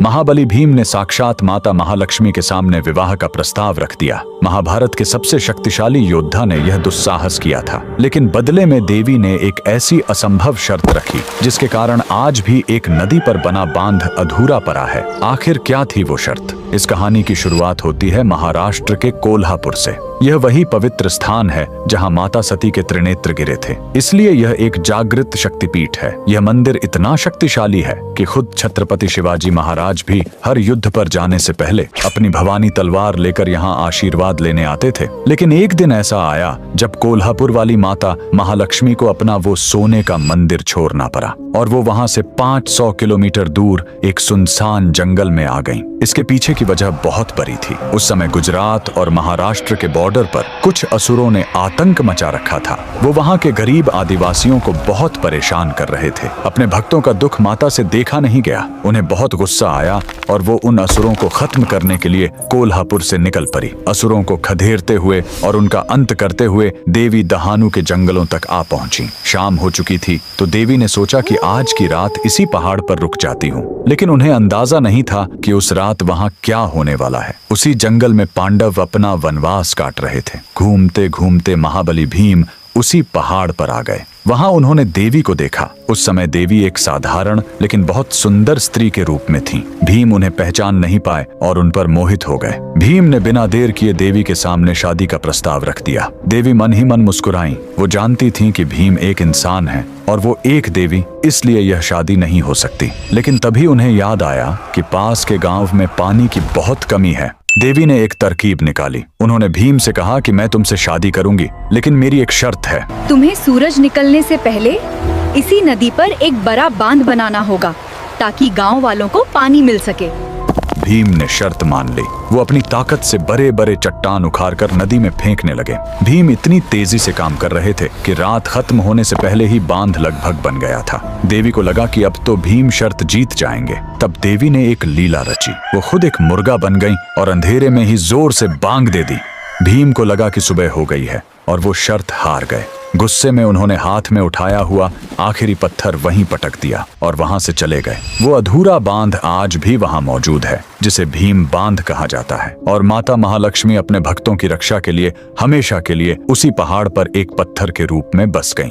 महाबली भीम ने साक्षात माता महालक्ष्मी के सामने विवाह का प्रस्ताव रख दिया। महाभारत के सबसे शक्तिशाली योद्धा ने यह दुस्साहस किया था, लेकिन बदले में देवी ने एक ऐसी असंभव शर्त रखी जिसके कारण आज भी एक नदी पर बना बांध अधूरा पड़ा है। आखिर क्या थी वो शर्त? इस कहानी की शुरुआत होती है महाराष्ट्र के कोल्हापुर से। यह वही पवित्र स्थान है जहां माता सती के त्रिनेत्र गिरे थे, इसलिए यह एक जागृत शक्तिपीठ है। यह मंदिर इतना शक्तिशाली है कि खुद छत्रपति शिवाजी महाराज भी हर युद्ध पर जाने से पहले अपनी भवानी तलवार लेकर यहाँ आशीर्वाद लेने आते थे। लेकिन एक दिन ऐसा आया जब कोल्हापुर वाली माता महालक्ष्मी को अपना वो सोने का मंदिर छोड़ना पड़ा और वो वहां से 500 किलोमीटर दूर एक सुनसान जंगल में आ गईं। इसके पीछे की वजह बहुत बड़ी थी। उस समय गुजरात और महाराष्ट्र के बॉर्डर पर कुछ असुरों ने आतंक मचा रखा था। वो वहां के गरीब आदिवासियों को बहुत परेशान कर रहे थे। अपने भक्तों का दुख माता से देखा नहीं गया। उन्हें बहुत गुस्सा आया और वो उन असुरों को खत्म करने के लिए कोल्हापुर से निकल पड़ी। असुरों को खदेड़ते हुए और उनका अंत करते हुए देवी दहानू के जंगलों तक आ पहुंची। शाम हो चुकी थी तो देवी ने सोचा कि आज की रात इसी पहाड़ पर रुक जाती हूँ, लेकिन उन्हें अंदाजा नहीं था कि उस रात वहां क्या होने वाला है। उसी जंगल में पांडव अपना वनवास काट रहे थे। घूमते घूमते महाबली भीम उसी पहाड़ पर आ गए। वहां उन्होंने देवी को देखा। उस समय देवी एक साधारण लेकिन बहुत सुंदर स्त्री के रूप में थी। भीम उन्हें पहचान नहीं पाए और उन पर मोहित हो गए। भीम ने बिना देर किए देवी के सामने शादी का प्रस्ताव रख दिया। देवी मन ही मन मुस्कुराईं। वो जानती थीं कि भीम एक इंसान है और वो एक देवी, इसलिए यह शादी नहीं हो सकती। लेकिन तभी उन्हें याद आया कि पास के गांव में पानी की बहुत कमी है। देवी ने एक तरकीब निकाली। उन्होंने भीम से कहा कि मैं तुमसे शादी करूंगी, लेकिन मेरी एक शर्त है। तुम्हें सूरज निकलने से पहले इसी नदी पर एक बड़ा बांध बनाना होगा ताकि गांव वालों को पानी मिल सके। भीम ने शर्त मान ली। वो अपनी ताकत से बड़े बड़े चट्टान उखाड़कर नदी में फेंकने लगे। भीम इतनी तेजी से काम कर रहे थे कि रात खत्म होने से पहले ही बांध लगभग बन गया था। देवी को लगा कि अब तो भीम शर्त जीत जाएंगे। तब देवी ने एक लीला रची। वो खुद एक मुर्गा बन गई और अंधेरे में ही जोर से बांग दे दी। भीम को लगा कि सुबह हो गई है और वो शर्त हार गए। गुस्से में उन्होंने हाथ में उठाया हुआ आखिरी पत्थर वहीं पटक दिया और वहां से चले गए। वो अधूरा बांध आज भी वहां मौजूद है, जिसे भीम बांध कहा जाता है। और माता महालक्ष्मी अपने भक्तों की रक्षा के लिए हमेशा के लिए उसी पहाड़ पर एक पत्थर के रूप में बस गईं।